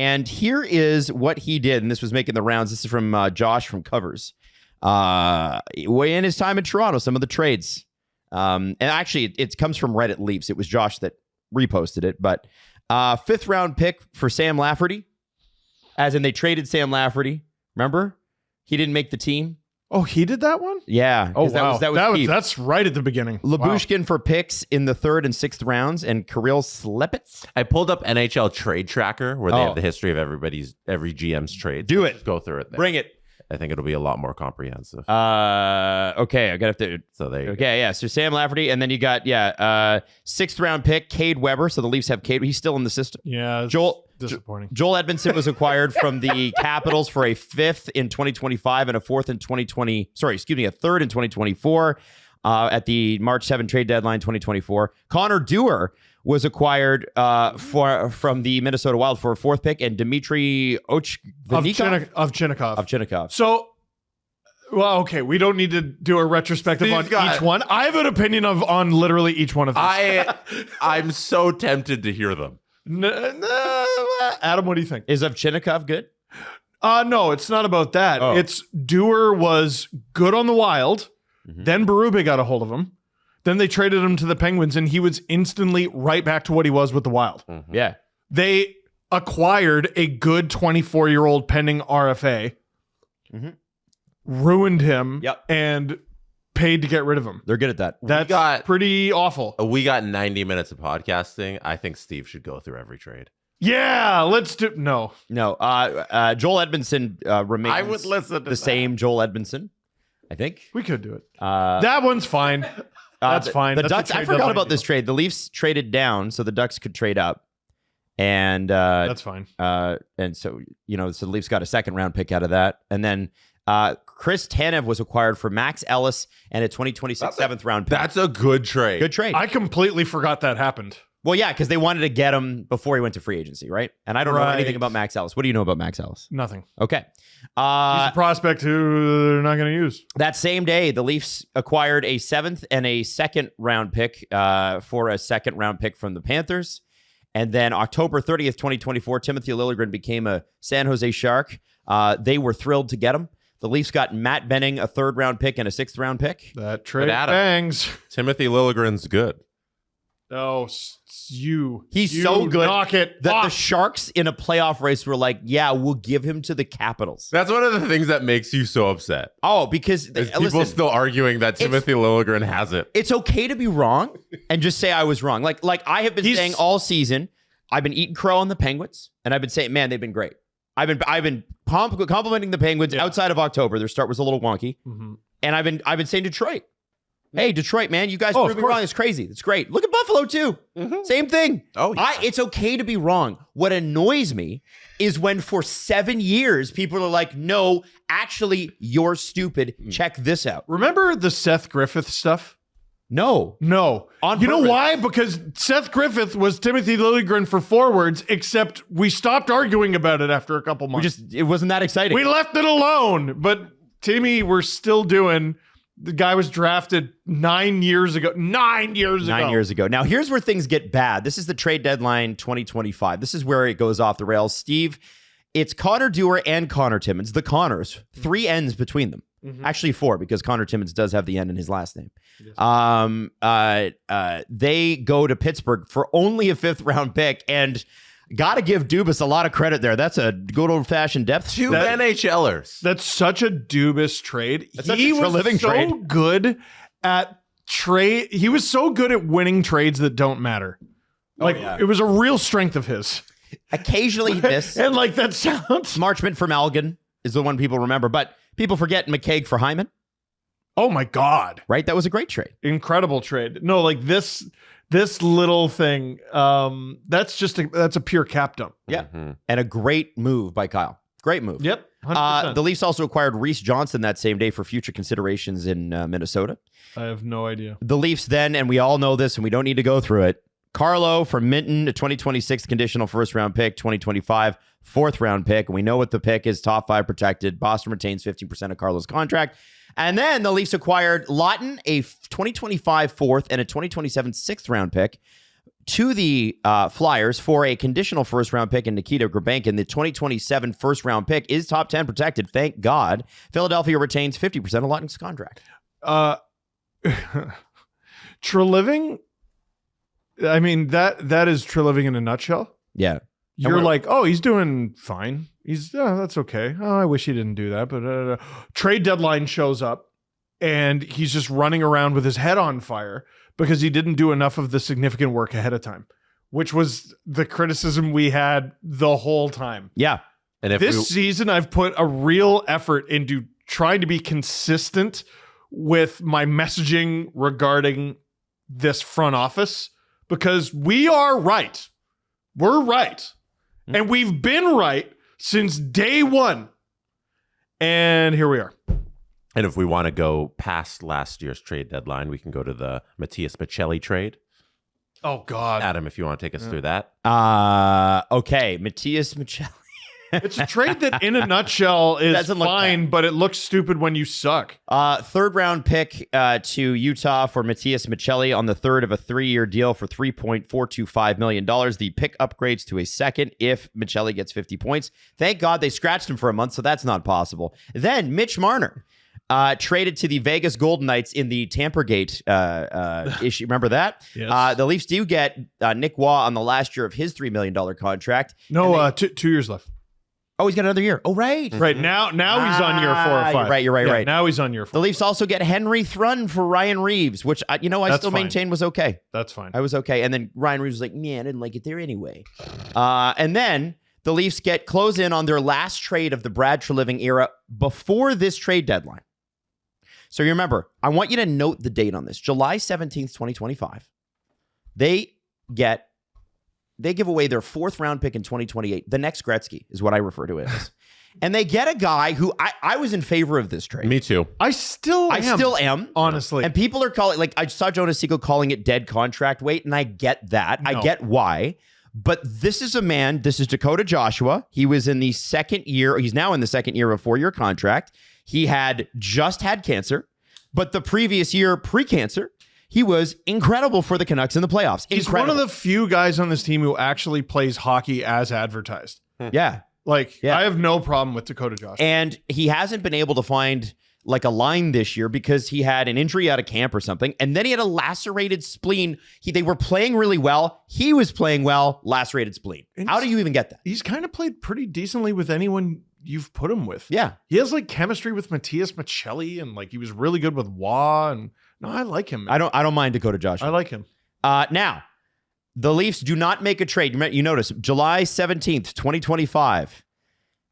And here is what he did, and this was making the rounds. This is from Josh from Covers. Way in his time in Toronto, some of the trades. And actually, it comes from Reddit Leafs. It was Josh that reposted it. But 5th round pick for Sam Lafferty, as in they traded Sam Lafferty. Remember? He didn't make the team. Oh, he did that one? Yeah. Oh, wow. That's right at the beginning. Labushkin for picks in the 3rd and 6th rounds, and Kirill Slepets. I pulled up NHL Trade Tracker, where they have the history of every GM's trade. Do it. Go through it. There. Bring it. I think it'll be a lot more comprehensive. Okay, I gotta have to. So there. Okay, yeah. So Sam Lafferty, and then you got 6th round pick Cade Weber. So the Leafs have Cade. He's still in the system. Yeah. Disappointing. Joel Edmondson was acquired from the Capitals for a 5th in 2025 and a 4th in 2020. Sorry, excuse me, a 3rd in 2024 at the March 7 trade deadline 2024. Connor Dewar was acquired from the Minnesota Wild for a 4th pick, and Dmitry Ovchinnikov. So, well, okay, we don't need to do a retrospective on each one. I have an opinion on literally each one of these. I'm so tempted to hear them. Adam, what do you think? Is Ovchinnikov good? No, it's not about that. It's Dewar was good on the Wild. Then Berube got a hold of him. Then they traded him to the Penguins, and he was instantly right back to what he was with the Wild. Yeah. They acquired a good 24-year-old pending RFA, ruined him, and paid to get rid of him. They're good at that. That's pretty awful. We got 90 minutes of podcasting. I think Steve should go through every trade. Yeah, let's do... No. Joel Edmondson remains I would listen to the same Joel Edmondson, I think. We could do it. That one's fine. That's fine. The Ducks, I forgot about this trade. The Leafs traded down so the Ducks could trade up. And that's fine. And so, so the Leafs got a 2nd round pick out of that. And then Chris Tanev was acquired for Max Ellis and a 2026 7th round pick. That's a good trade. Good trade. I completely forgot that happened. Well, yeah, because they wanted to get him before he went to free agency, right? And I don't know anything about Max Ellis. What do you know about Max Ellis? Nothing. Okay. He's a prospect who they're not going to use. That same day, the Leafs acquired a 7th and a 2nd round pick for a 2nd round pick from the Panthers. And then October 30th, 2024, Timothy Liljegren became a San Jose Shark. They were thrilled to get him. The Leafs got Matt Benning, a 3rd round pick and a 6th round pick. That trade bangs. Timothy Liljegren's good. Oh, he's so good knock it that off. The Sharks in a playoff race were like, yeah, we'll give him to the Capitals. That's one of the things that makes you so upset. Oh, because people still arguing that Timothy Liljegren has it. It's okay to be wrong and just say I was wrong. Like I have been saying all season, I've been eating crow on the Penguins, and I've been saying, man, they've been great. I've been complimenting the Penguins outside of October. Their start was a little wonky, and I've been saying Detroit. Hey, Detroit, man, you guys proved me wrong. It's crazy. It's great. Look at Buffalo, too. Same thing. Oh, yeah. It's okay to be wrong. What annoys me is when for 7 years, people are like, no, actually, you're stupid. Check this out. Remember the Seth Griffith stuff? No. You know why? Because Seth Griffith was Timothy Liljegren for forwards, except we stopped arguing about it after a couple months. It wasn't that exciting. We left it alone. But Timmy, we're still doing... The guy was drafted 9 years ago. 9 years ago. 9 years ago. Now, here's where things get bad. This is the trade deadline 2025. This is where it goes off the rails. Steve, it's Connor Dewar and Connor Timmins, the Connors. 3 N's between them. Actually 4, because Connor Timmins does have the N in his last name. Yes. They go to Pittsburgh for only a 5th round pick, and got to give Dubas a lot of credit there. That's a good old-fashioned depth. 2 NHLers. That's such a Dubas trade. He was so good at trade. He was so good at winning trades that don't matter. It was a real strength of his. Occasionally this. And that sounds... Marchment for Malgin is the one people remember, but people forget McCaig for Hyman. Oh, my God. Right? That was a great trade. Incredible trade. No, this little thing, that's a pure cap dump. Yeah. And a great move by Kyle. Great move. Yep. 100%. The Leafs also acquired Reese Johnson that same day for future considerations in Minnesota. I have no idea. The Leafs then, and we all know this and we don't need to go through it, Carlo from Minton, a 2026 conditional 1st round pick, 2025 4th round pick. And we know what the pick is, top 5 protected. Boston retains 15% of Carlo's contract. And then the Leafs acquired Lawton, a 2025 4th and a 2027 6th round pick to the Flyers for a conditional first-round pick in Nikita Grabankin. The 2027 first-round pick is top 10 protected. Thank God. Philadelphia retains 50% of Lutnick's contract. Treliving, I mean, that is Treliving in a nutshell. Yeah. You're like, oh, he's doing fine. That's okay. Oh, I wish he didn't do that. But trade deadline shows up, and he's just running around with his head on fire because he didn't do enough of the significant work ahead of time, which was the criticism we had the whole time. Yeah. And if this season, I've put a real effort into trying to be consistent with my messaging regarding this front office because we are right. We're right. And we've been right since day one. And here we are. And if we want to go past last year's trade deadline, we can go to the Matthias Pelley trade. Oh, God. Adam, if you want to take us through that. Okay. Matthias Pelley. It's a trade that, in a nutshell, is fine, but it looks stupid when you suck. Third round pick to Utah for Matthias Pelley on the third of a 3-year deal for $3.425 million. The pick upgrades to a second if Pelley gets 50 points. Thank God they scratched him for a month, so that's not possible. Then Mitch Marner traded to the Vegas Golden Knights in the Tampergate issue. Remember that? Yes. The Leafs do get Nick Waugh on the last year of his $3 million contract. No, 2 years left. Oh, he's got another year. Oh, right. Right. Now he's on year 4 or 5. You're right. Now he's on year 4. The Leafs also get Henry Thrun for Ryan Reeves, which, I still maintain was okay. That's fine. I was okay. And then Ryan Reeves was like, man, I didn't like it there anyway. And then the Leafs close in on their last trade of the Brad Treliving era before this trade deadline. So you remember, I want you to note the date on this. July 17th, 2025. They give away their 4th round pick in 2028. The next Gretzky is what I refer to it as. And they get a guy who I was in favor of this trade. Me too. I still am. Honestly. And people are calling, like, I saw Jonas Siegel calling it dead contract weight, and I get that. No. I get why. But this is Dakota Joshua. He was in the second year. He's now in the second year of a 4-year contract. He had just had cancer, but the previous year, pre-cancer, he was incredible for the Canucks in the playoffs. He's one of the few guys on this team who actually plays hockey as advertised. Yeah. I have no problem with Dakota Joshua. And he hasn't been able to find like a line this year because he had an injury out of camp or something. And then he had a lacerated spleen. They were playing really well. He was playing well, lacerated spleen. How do you even get that? He's kind of played pretty decently with anyone you've put him with. Yeah. He has like chemistry with Matthias Pelley, and like he was really good with Waugh, and no, I like him. I don't mind Dakota Joshua. I like him. Now, the Leafs do not make a trade. You notice July 17th, 2025.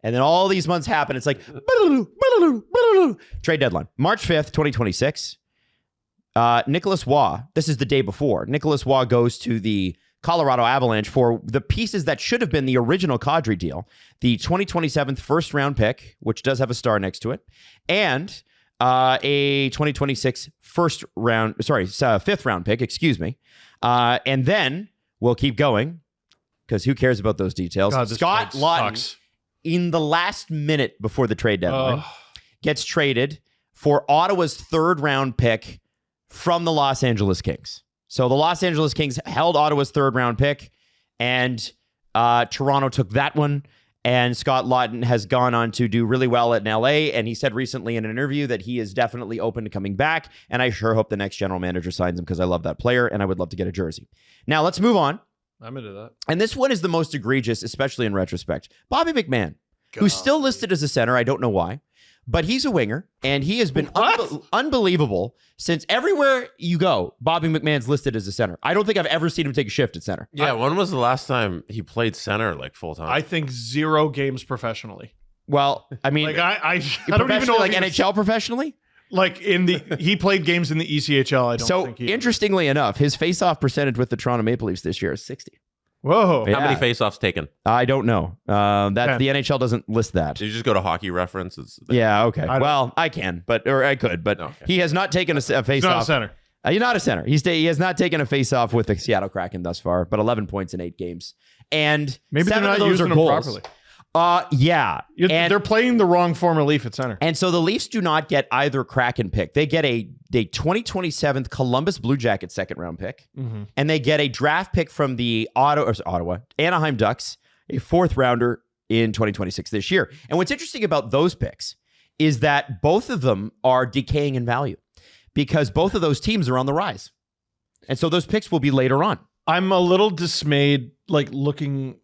And then all these months happen. It's like trade deadline. March 5th, 2026. Nicholas Waugh, this is the day before. Nicholas Waugh goes to the Colorado Avalanche for the pieces that should have been the original Kadri deal. The 2027 first round pick, which does have a star next to it, and a 2026 fifth round pick, excuse me. And then we'll keep going because who cares about those details? God, Scott Lawton, in the last minute before the trade deadline, gets traded for Ottawa's 3rd round pick from the Los Angeles Kings. So the Los Angeles Kings held Ottawa's 3rd round pick, and Toronto took that one. And Scott Lawton has gone on to do really well in LA. And he said recently in an interview that he is definitely open to coming back. And I sure hope the next general manager signs him because I love that player and I would love to get a jersey. Now let's move on. I'm into that. And this one is the most egregious, especially in retrospect. Bobby McMahon, who's still listed as a center. I don't know why. But he's a winger, and he has been unbelievable since everywhere you go, Bobby McMahon's listed as a center. I don't think I've ever seen him take a shift at center. Yeah, when was the last time he played center like full time? I think 0 games professionally. Well, I mean, like I don't even know, like NHL professionally. Like he played games in the ECHL. I don't think he. Interestingly enough, his face-off percentage with the Toronto Maple Leafs this year is 60. Whoa! How many face-offs taken? I don't know. That the NHL doesn't list that. Did you just go to Hockey Reference? Yeah. Okay. I can, or I could, but okay. He has not taken a face-off. He's not a center. He's not a center. He has not taken a face-off with the Seattle Kraken thus far, but 11 points in 8 games, and maybe 7 they're not of those using are them goals. properly. Yeah. They're playing the wrong former Leaf at center. And so the Leafs do not get either Kraken pick. They get a 2027 Columbus Blue Jackets second round pick, and they get a draft pick from the Anaheim Ducks, a fourth rounder in 2026 this year. And what's interesting about those picks is that both of them are decaying in value because both of those teams are on the rise. And so those picks will be later on. I'm a little dismayed, like looking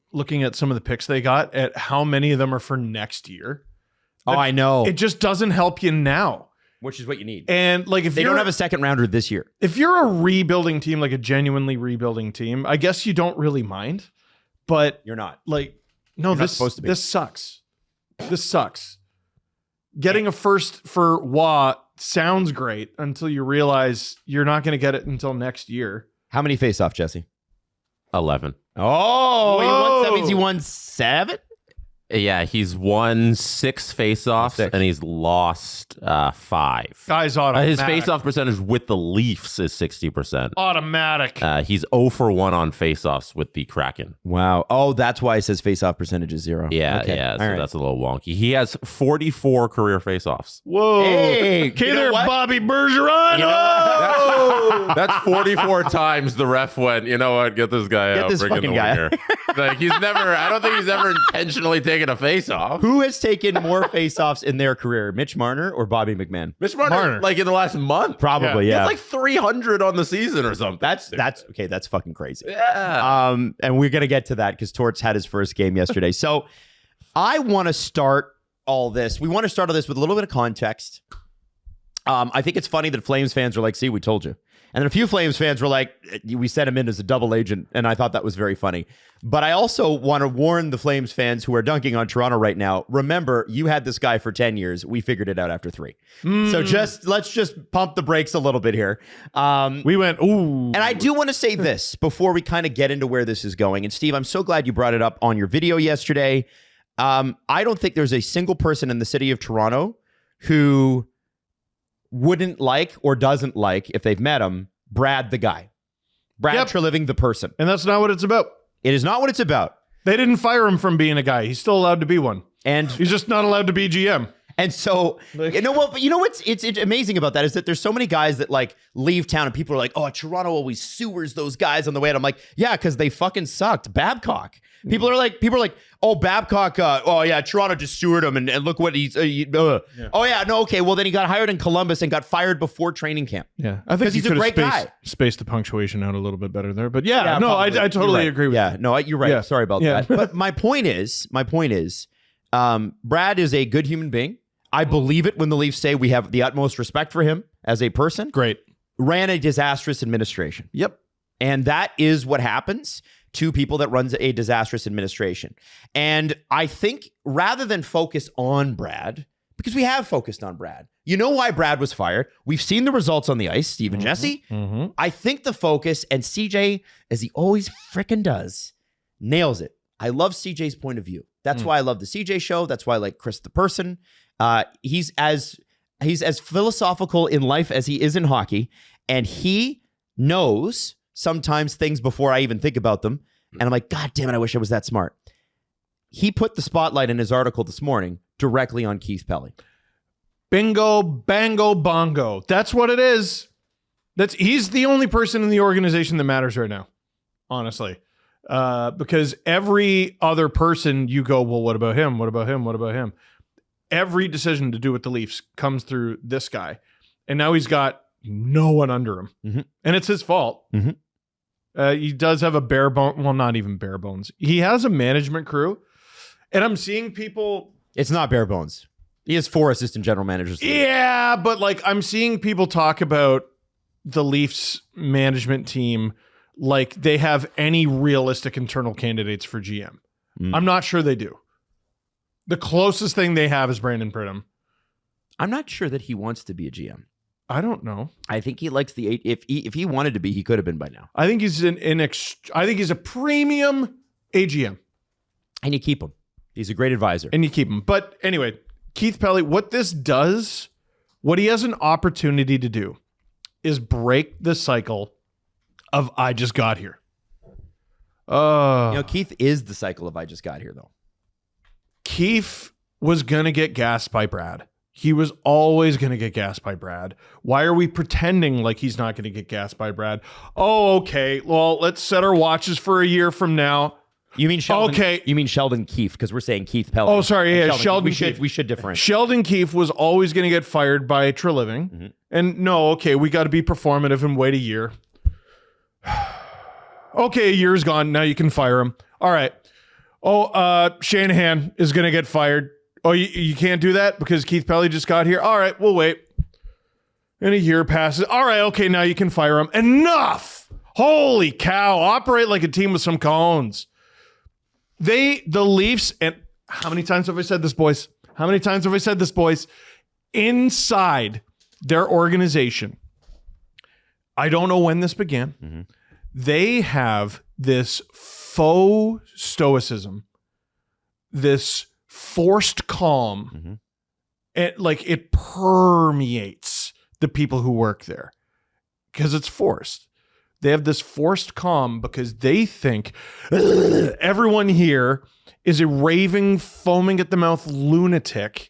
at some of the picks they got, at how many of them are for next year. Oh, I know. It just doesn't help you now. Which is what you need. And like, if they don't have a second rounder this year. If you're a rebuilding team, like a genuinely rebuilding team, I guess you don't really mind. But you're not. Like, no, this sucks. This sucks. Getting a first for Wah sounds great until you realize you're not going to get it until next year. How many face-off, Jesse? 11. Oh, that means he won 7? Yeah, he's won 6 face-offs and he's lost 5. Guys, automatic. His face-off percentage with the Leafs is 60%. Automatic. He's 0 for 1 on face-offs with the Kraken. Wow. Oh, that's why it says face-off percentage is 0. Yeah, okay. yeah. So that's a little wonky. He has 44 career face-offs. Whoa. Hey, okay, there, Bobby Bergeron. That's 44 times the ref went, you know what, get this guy out. This fucking guy. Here. Like, I don't think he's ever intentionally taken a face-off. Who has taken more face-offs in their career, Mitch Marner or Bobby McMahon? Mitch Marner, like in the last month. Probably, yeah. He has like 300 on the season or something. That's okay. That's fucking crazy. Yeah. And we're gonna get to that because Torts had his first game yesterday. So I want to start all this. We want to start all this with a little bit of context. I think it's funny that Flames fans are like, "See, we told you." And then a few Flames fans were like, we sent him in as a double agent. And I thought that was very funny. But I also want to warn the Flames fans who are dunking on Toronto right now. Remember, you had this guy for 10 years. We figured it out after 3. So let's just pump the brakes a little bit here. We went, ooh. And I do want to say this before we kind of get into where this is going. And Steve, I'm so glad you brought it up on your video yesterday. I don't think there's a single person in the city of Toronto who wouldn't like or doesn't like, if they've met him, Brad the guy. Brad Treliving the person. And that's not what it's about. It is not what it's about. They didn't fire him from being a guy. He's still allowed to be one. And he's just not allowed to be GM. And so, you know what? But you know what's it's amazing about that is that there's so many guys that like leave town and people are like, oh, Toronto always sewers those guys on the way. And I'm like, yeah, because they fucking sucked. Babcock. People are like, oh, Babcock. Oh yeah, Toronto just sewered him, and look what he's. Oh yeah, no, okay. Well, then he got hired in Columbus and got fired before training camp. Yeah, I think he's a great guy. Spaced the punctuation out a little bit better there, but I totally agree with you. Yeah, no, you're right. Yeah. Sorry about that. But my point is, Brad is a good human being. I believe it when the Leafs say we have the utmost respect for him as a person. Great. Ran a disastrous administration. Yep. And that is what happens to people that runs a disastrous administration. And I think rather than focus on Brad, because we have focused on Brad, you know why Brad was fired. We've seen the results on the ice, Steve and Jesse. I think the focus, and CJ, as he always frickin' does, nails it. I love CJ's point of view. That's why I love the CJ show. That's why I like Chris the person. He's as philosophical in life as he is in hockey, and he knows sometimes things before I even think about them. And I'm like, God damn it, I wish I was that smart. He put the spotlight in his article this morning directly on Keith Pelley. Bingo, bango, bongo. That's what it is. He's the only person in the organization that matters right now, honestly. Because every other person you go, well, what about him? What about him? What about him? Every decision to do with the Leafs comes through this guy. And now he's got no one under him. And it's his fault. He does have a bare bone. Well, not even bare bones. He has a management crew. And I'm seeing people. It's not bare bones. He has 4 assistant general managers. Yeah, but like I'm seeing people talk about the Leafs management team like they have any realistic internal candidates for GM. I'm not sure they do. The closest thing they have is Brandon Pridham. I'm not sure that he wants to be a GM. I don't know. I think he likes the 8. If he wanted to be, he could have been by now. I think he's I think he's a premium AGM. And you keep him. He's a great advisor. And you keep him. But anyway, Keith Pelley, what this does, what he has an opportunity to do is break the cycle of I just got here. Keith is the cycle of I just got here, though. Keefe was going to get gassed by Brad. He was always going to get gassed by Brad. Why are we pretending like he's not going to get gassed by Brad? Oh, okay. Well, let's set our watches for a year from now. You mean Sheldon? Okay. You mean Sheldon Keefe? Because we're saying Keith Pelley. Oh, sorry. Yeah, Sheldon Keefe. We should differentiate. Sheldon Keefe was always going to get fired by Treliving. Mm-hmm. And no, okay, we got to be performative and wait a year. Okay, a year's gone. Now you can fire him. All right. Oh, Shanahan is going to get fired. Oh, you can't do that because Keith Pelley just got here? All right, we'll wait. And a year passes. All right, okay, now you can fire him. Enough! Holy cow. Operate like a team with some cones. The Leafs, and how many times have I said this, boys? How many times have I said this, boys? Inside their organization, I don't know when this began. Mm-hmm. They have this faux stoicism, this forced calm, mm-hmm. It permeates the people who work there because it's forced. They have this forced calm because they think everyone here is a raving, foaming at the mouth lunatic,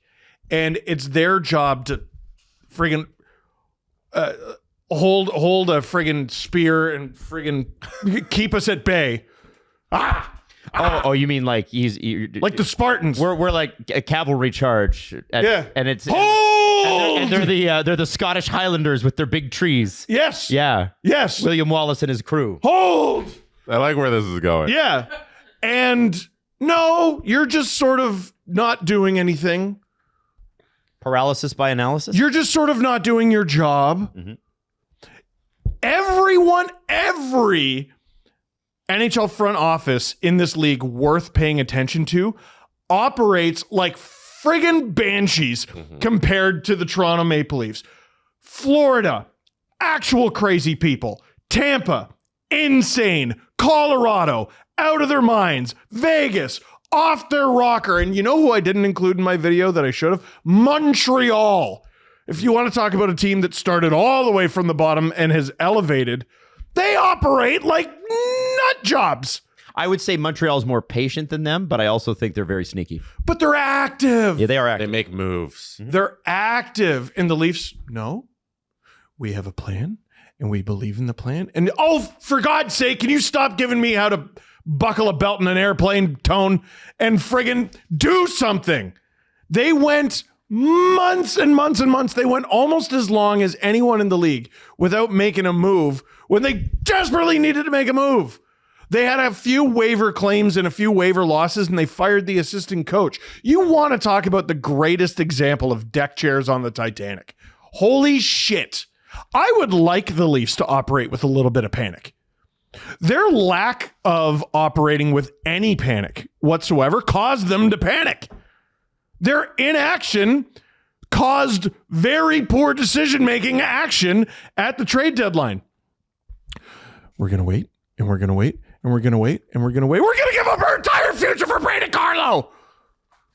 and it's their job to friggin' hold a friggin' spear and friggin' keep us at bay. Oh, you mean like like the Spartans? We're like a cavalry charge. And it's and they're the Scottish Highlanders with their big trees. Yes. Yeah. Yes. William Wallace and his crew. Hold. I like where this is going. Yeah. And no, you're just sort of not doing anything. Paralysis by analysis? You're just sort of not doing your job. Mm-hmm. Every NHL front office in this league worth paying attention to operates like friggin' banshees compared to the Toronto Maple Leafs. Florida, actual crazy people. Tampa, insane. Colorado, out of their minds. Vegas, off their rocker. And you know who I didn't include in my video that I should have? Montreal. If you want to talk about a team that started all the way from the bottom and has elevated, they operate like nut jobs. I would say Montreal's more patient than them, but I also think they're very sneaky. But they're active. Yeah, they are active. They make moves. Mm-hmm. They're active. And the Leafs, no, we have a plan and we believe in the plan. And oh, for God's sake, can you stop giving me how to buckle a belt in an airplane tone and friggin' do something? They went months and months and months. They went almost as long as anyone in the league without making a move when they desperately needed to make a move. They had a few waiver claims and a few waiver losses, and they fired the assistant coach. You want to talk about the greatest example of deck chairs on the Titanic. Holy shit. I would like the Leafs to operate with a little bit of panic. Their lack of operating with any panic whatsoever caused them to panic. Their inaction caused very poor decision-making action at the trade deadline. We're going to wait, and we're going to wait, and we're going to wait, and we're going to wait. We're going to give up our entire future for Brandon Carlo.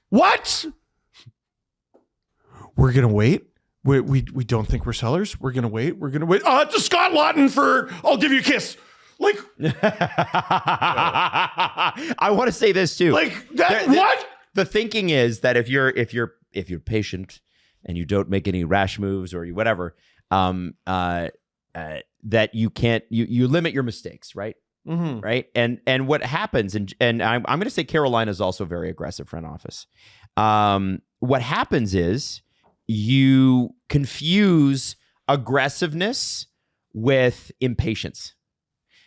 What? We're going to wait. We don't think we're sellers. We're going to wait. We're going to wait. It's a Scott Laughton for I'll give you a kiss. Like, I want to say this too. Like that. What? The thinking is that if you're patient and you don't make any rash moves or whatever, that you can't you limit your mistakes, right? Mm-hmm. Right. And what happens, and I'm going to say Carolina is also very aggressive front office. What happens is you confuse aggressiveness with impatience.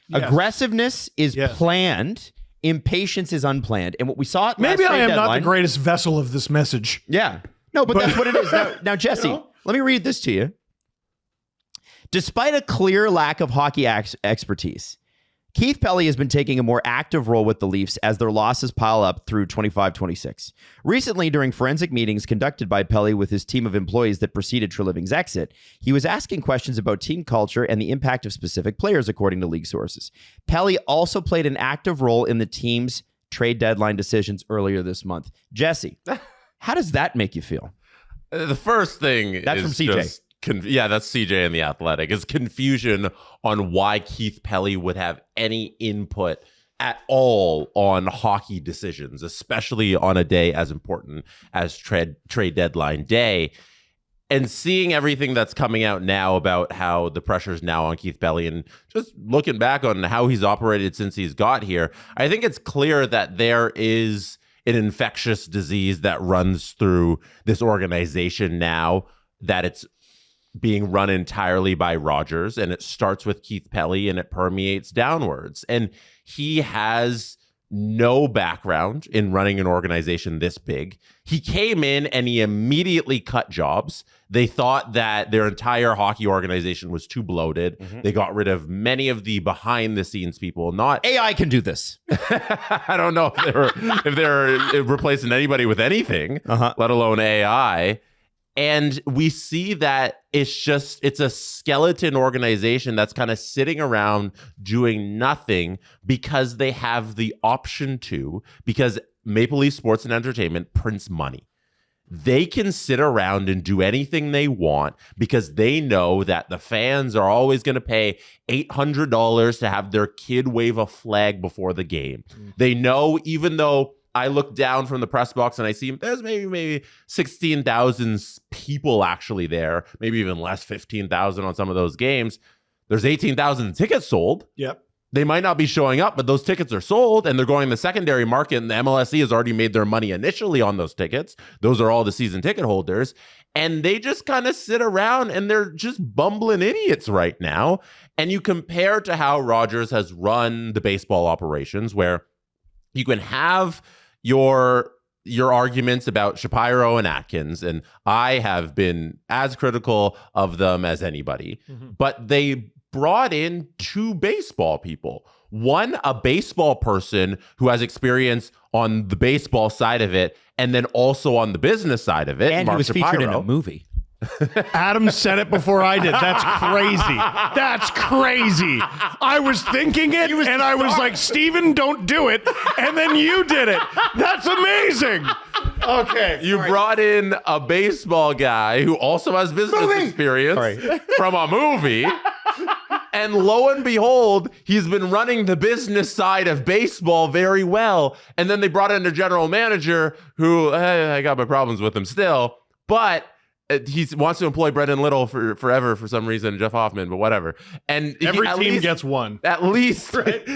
Yes. Aggressiveness is planned. Impatience is unplanned. And what we saw at maybe I am not the greatest vessel of this message. Yeah. No, but that's what it is. Now Jesse, let me read this to you. Despite a clear lack of hockey expertise, Keith Pelley has been taking a more active role with the Leafs as their losses pile up through 25-26. Recently, during forensic meetings conducted by Pelley with his team of employees that preceded Treliving's exit, he was asking questions about team culture and the impact of specific players, according to league sources. Pelley also played an active role in the team's trade deadline decisions earlier this month. Jesse, how does that make you feel? The first thing that's is from CJ. That's CJ in The Athletic. Is confusion on why Keith Pelley would have any input at all on hockey decisions, especially on a day as important as trade deadline day. And seeing everything that's coming out now about how the pressure is now on Keith Pelley, and just looking back on how he's operated since he's got here, I think it's clear that there is an infectious disease that runs through this organization now, that it's being run entirely by Rogers, and it starts with Keith Pelley and it permeates downwards. And he has no background in running an organization this big. He came in and he immediately cut jobs. They thought that their entire hockey organization was too bloated. They got rid of many of the behind the scenes people. Not AI can do this. I don't know if they're replacing anybody with anything, let alone AI. And we see that it's a skeleton organization that's kind of sitting around doing nothing because they have the option to, because Maple Leaf Sports and Entertainment prints money. They can sit around and do anything they want because they know that the fans are always going to pay $800 to have their kid wave a flag before the game. They know, even though I look down from the press box and I see there's maybe 16,000 people actually there, maybe even less, 15,000 on some of those games. There's 18,000 tickets sold. Yep. They might not be showing up, but those tickets are sold and they're going to the secondary market, and the MLSE has already made their money initially on those tickets. Those are all the season ticket holders. And they just kind of sit around and they're just bumbling idiots right now. And you compare to how Rogers has run the baseball operations, where you can have your arguments about Shapiro and Atkins, and I have been as critical of them as anybody, but they brought in two baseball people. One, a baseball person who has experience on the baseball side of it, and then also on the business side of it. And Mark he was Shapiro. featured in a movie. Adam said it before I did. That's crazy. That's crazy. I was thinking it, and I was like, Steven, don't do it. And then you did it. That's amazing. Okay. You brought in a baseball guy who also has business experience from a movie. And lo and behold, he's been running the business side of baseball very well. And then they brought in a general manager who, I got my problems with him still, but he wants to employ Brendan Little forever for some reason, Jeff Hoffman, but whatever. And every team gets one. At least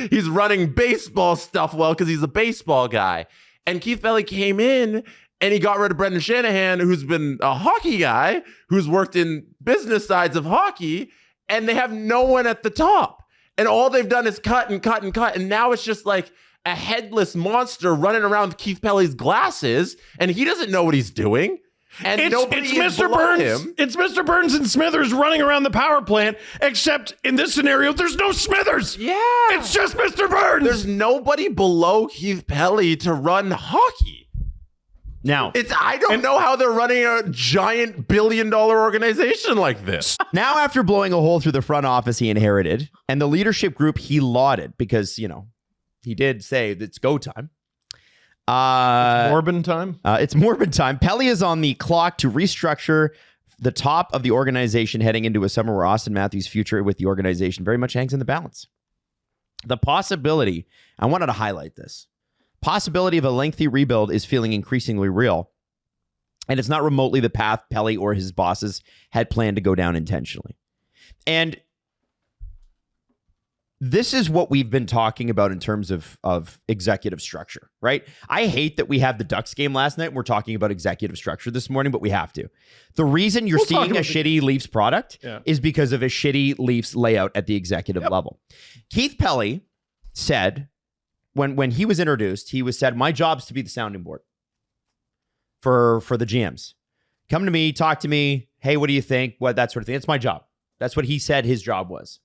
he's running baseball stuff well because he's a baseball guy. And Keith Pelley came in and he got rid of Brendan Shanahan, who's been a hockey guy, who's worked in business sides of hockey, and they have no one at the top. And all they've done is cut and cut and cut. And now it's just like a headless monster running around with Keith Pelley's glasses, and he doesn't know what he's doing. And it's Mr. Burns. Him. It's Mr. Burns and Smithers running around the power plant, except in this scenario, there's no Smithers. Yeah. It's just Mr. Burns. There's nobody below Keith Pelley to run hockey. Now, I don't know how they're running a giant billion-dollar organization like this. now after blowing a hole through the front office he inherited and the leadership group he lauded, because, he did say it's go time. Morbin time? It's Morbin time. Pelley is on the clock to restructure the top of the organization heading into a summer where Austin Matthews' future with the organization very much hangs in the balance. The possibility, I wanted to highlight this, possibility of a lengthy rebuild is feeling increasingly real. And it's not remotely the path Pelley or his bosses had planned to go down intentionally. And this is what we've been talking about in terms of executive structure, right? I hate that we have the Ducks game last night and we're talking about executive structure this morning, but we have to. The reason you're seeing a shitty Leafs product is because of a shitty Leafs layout at the executive level. Keith Pelley said, when he was introduced, he said, my job's to be the sounding board for the GMs. Come to me, talk to me. Hey, what do you think? What, that sort of thing. It's my job. That's what he said his job was.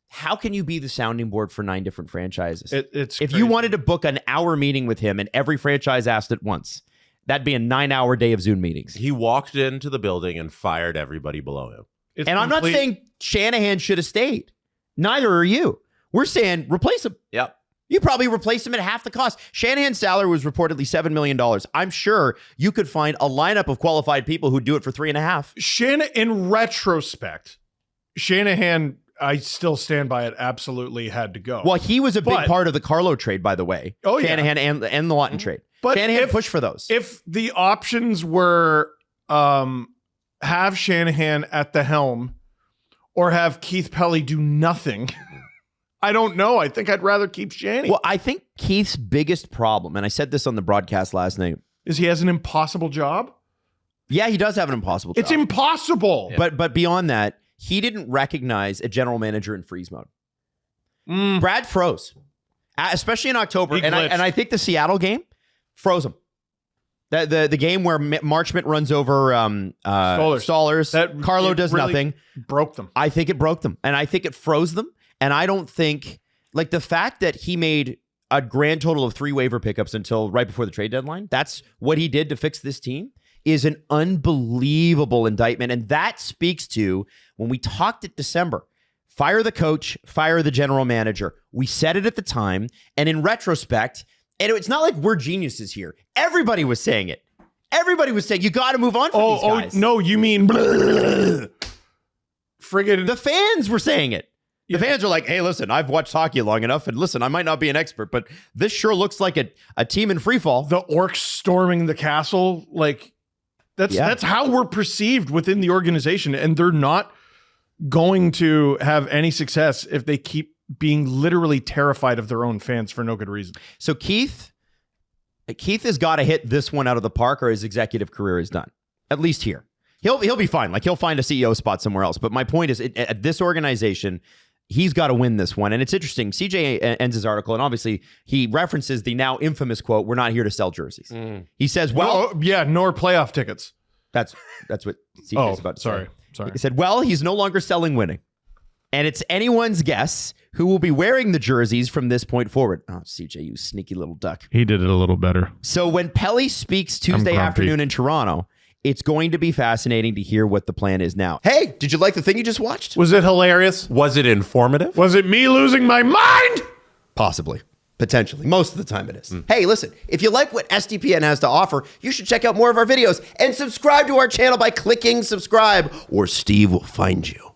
How can you be the sounding board for 9 different franchises? It's if crazy. you wanted to book an hour meeting with him and every franchise asked it once, that'd be a 9-hour day of Zoom meetings. He walked into the building and fired everybody below him. I'm not saying Shanahan should have stayed. Neither are you. We're saying replace him. Yep. You probably replaced him at half the cost. Shanahan's salary was reportedly $7 million. I'm sure you could find a lineup of qualified people who do it for $3.5 million. In retrospect, Shanahan I still stand by it. Absolutely had to go. Well, he was a big But- part of the Carlo trade, by the way. Oh, yeah. Shanahan and the Lawton trade. But Shanahan pushed for those. If the options were have Shanahan at the helm or have Keith Pelley do nothing, I don't know. I think I'd rather keep Shanny. Well, I think Keith's biggest problem, and I said this on the broadcast last night, Is he has an impossible job? yeah, he does have an impossible job. It's impossible. But beyond that, he didn't recognize a general manager in freeze mode. Mm. Brad froze, especially in October. He And glitched. I think the Seattle game froze him. The game where Marchment runs over Stollers. That- Carlo it does really nothing. broke them. I think it broke them. And I think it froze them. And I don't think, like, the fact that he made a grand total of 3 waiver pickups until right before the trade deadline, that's what he did to fix this team, is an unbelievable indictment. And that speaks to when we talked at December, fire the coach, fire the general manager. We said it at the time. And in retrospect, and it's not like we're geniuses here. Everybody was saying it. Everybody was saying, you got to move on from these guys. No, you mean friggin' The fans were saying it. The fans are like, hey, listen, I've watched hockey long enough. And listen, I might not be an expert, but this sure looks like a team in free fall. the orcs storming the castle. Like that's how we're perceived within the organization. And they're not going to have any success if they keep being literally terrified of their own fans for no good reason. So Keith has got to hit this one out of the park or his executive career is done. At least here. He'll be fine. Like, he'll find a CEO spot somewhere else. But my point is, at this organization, he's got to win this one. And it's interesting. CJ ends his article, and obviously he references the now infamous quote, "We're not here to sell jerseys." He says, well, nor playoff tickets. that's what CJ's about to say. Sorry. He said, well, he's no longer selling winning. And it's anyone's guess who will be wearing the jerseys from this point forward. Oh, CJ, you sneaky little duck. He did it a little better. So when Pelley speaks Tuesday grumpy. afternoon in Toronto, it's going to be fascinating to hear what the plan is now. Hey, did you like the thing you just watched? Was it hilarious? Was it informative? Was it me losing my mind? Possibly. Potentially. Most of the time it is. Hey, listen, if you like what SDPN has to offer, you should check out more of our videos and subscribe to our channel by clicking subscribe, or Steve will find you.